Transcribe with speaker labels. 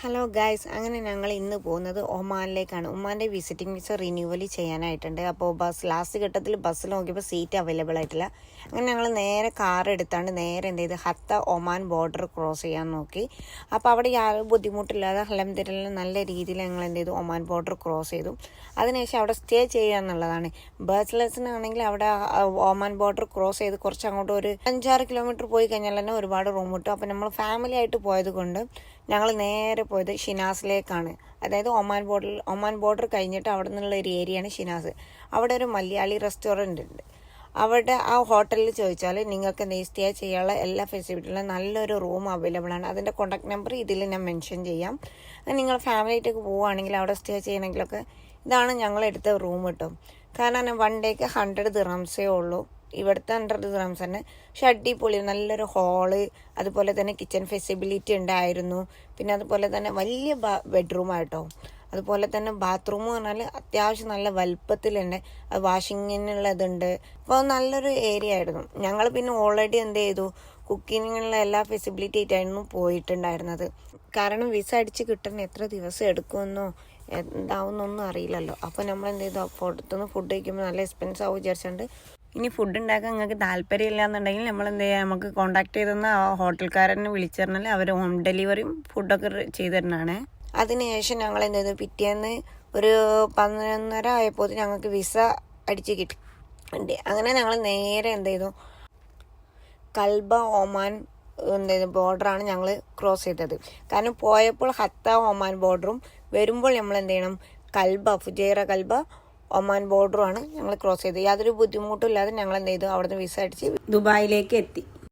Speaker 1: Hello guys, അങ്ങനെ ഞങ്ങൾ ഇന്ന് പോകുന്നത് ഒമാനിലേക്കാണ്. ഒമാൻ്റെ വിസിറ്റിംഗ് വിസ റിന്യൂവൽ ചെയ്യാനായിട്ടുണ്ട്. അപ്പോൾ ലാസ്റ്റ് ഘട്ടത്തിൽ ബസ്സിൽ നോക്കിയപ്പോൾ സീറ്റ് അവൈലബിൾ ആയിട്ടില്ല. അങ്ങനെ ഞങ്ങൾ നേരെ കാർ എടുത്താണ്ട് നേരെ എന്ത് ചെയ്ത് ഹത്ത ഒമാൻ ബോർഡർ ക്രോസ് ചെയ്യാൻ നോക്കി. അപ്പോൾ അവിടെ യാതൊരു ബുദ്ധിമുട്ടില്ലാതെ അൽഹംദുലില്ലാഹ് നല്ല രീതിയിൽ ഞങ്ങൾ എന്ത് ചെയ്തു, ഒമാൻ ബോർഡർ ക്രോസ് ചെയ്തു. അതിനുശേഷം അവിടെ സ്റ്റേ ചെയ്യുക എന്നുള്ളതാണ്. ബാച്ചിലേഴ്സിനാണെങ്കിൽ അവിടെ ഒമാൻ ബോർഡർ ക്രോസ് ചെയ്ത് കുറച്ച് അങ്ങോട്ട് ഒരു 5-6 കിലോമീറ്റർ പോയി കഴിഞ്ഞാൽ തന്നെ ഒരുപാട് റൂം കിട്ടും. അപ്പോൾ നമ്മൾ ഫാമിലി ആയിട്ട് പോയത് കൊണ്ട് ഞങ്ങൾ നേരെ പോയത് ഷിനാസിലേക്കാണ്. അതായത് ഒമാൻ ബോർഡർ കഴിഞ്ഞിട്ട് അവിടെ നിന്നുള്ള ഒരു ഏരിയയാണ് ഷിനാസ്. അവിടെ ഒരു മലയാളി റെസ്റ്റോറൻറ്റ് ഉണ്ട്. അവിടെ ആ ഹോട്ടലിൽ ചോദിച്ചാൽ നിങ്ങൾക്ക് സ്റ്റേ ചെയ്യാനുള്ള എല്ലാ ഫെസിലിറ്റികളും നല്ലൊരു റൂം അവൈലബിൾ ആണ്. അതിൻ്റെ കോൺടാക്ട് നമ്പർ ഇതിൽ ഞാൻ മെൻഷൻ ചെയ്യാം. നിങ്ങൾ ഫാമിലി ആയിട്ടൊക്കെ പോവുകയാണെങ്കിൽ അവിടെ സ്റ്റേ ചെയ്യണമെങ്കിലൊക്കെ ഇതാണ് ഞങ്ങൾ എടുത്ത റൂം കിട്ടും. കാരണം 1 ഡേക്ക് 100 ദിർഹംസേ ഉള്ളൂ. ഇവിടുത്തെ 100 ദിർഹംസ് തന്നെ. പക്ഷെ അടിപൊളി നല്ലൊരു ഹാള്, അതുപോലെ തന്നെ കിച്ചൺ ഫെസിബിലിറ്റി ഉണ്ടായിരുന്നു. പിന്നെ അതുപോലെ തന്നെ വലിയ ബെഡ്റൂമായിട്ടോ. അതുപോലെ തന്നെ ബാത്റൂം പറഞ്ഞാൽ അത്യാവശ്യം നല്ല വലുപ്പത്തിലുണ്ട്. അത് വാഷിങ്ങിനുള്ളതുണ്ട്. അപ്പോൾ നല്ലൊരു ഏരിയ ആയിരുന്നു. ഞങ്ങൾ പിന്നെ ഓൾറെഡി എന്ത് ചെയ്തു, കുക്കിങ്ങിനുള്ള എല്ലാ ഫെസിബിലിറ്റി ആയിട്ടായിരുന്നു പോയിട്ടുണ്ടായിരുന്നത്. കാരണം വിസ അടിച്ച് കിട്ടാൻ എത്ര ദിവസം എടുക്കുമെന്നോ എന്താവുന്നൊന്നും അറിയില്ലല്ലോ. അപ്പോൾ നമ്മൾ എന്ത് ചെയ്തു, പുറത്തുനിന്ന് ഫുഡ് കഴിക്കുമ്പോൾ നല്ല എക്സ്പെൻസ് ആവും വിചാരിച്ചുകൊണ്ട് ഇനി ഫുഡ് ഉണ്ടാക്കാൻ നിങ്ങൾക്ക് താല്പര്യമില്ല എന്നുണ്ടെങ്കിൽ നമ്മൾ എന്ത് ചെയ്യുക, നമുക്ക് കോൺടാക്ട് ചെയ്തെന്ന് ആ ഹോട്ടൽക്കാരനെ വിളിച്ചു പറഞ്ഞാൽ അവർ ഹോം ഡെലിവറിയും ഫുഡൊക്കെ ചെയ്തു തരുന്നതാണ്. അതിനുശേഷം ഞങ്ങൾ എന്ത് ചെയ്തു, പിറ്റേന്ന് ഒരു 11:30 ആയപ്പോൾ ഞങ്ങൾക്ക് വിസ അടിച്ച് കിട്ടി. അങ്ങനെ ഞങ്ങൾ നേരെ എന്ത് ചെയ്തു, കൽബ ഒമാൻ എന്ത് ചെയ്തു ബോർഡറാണ് ഞങ്ങൾ ക്രോസ് ചെയ്തത്. കാരണം പോയപ്പോൾ ഹത്ത ഒമാൻ ബോർഡറും വരുമ്പോൾ നമ്മൾ എന്ത് ചെയ്യണം, ഫുജൈറ കൽബ ഒമാൻ ബോർഡറുമാണ് ഞങ്ങൾ ക്രോസ് ചെയ്തത്. യാതൊരു ബുദ്ധിമുട്ടും ഇല്ലാതെ ഞങ്ങൾ എന്ത് ചെയ്തു, അവിടുന്ന് വിസ അടിച്ച് ദുബായിലേക്ക് എത്തി.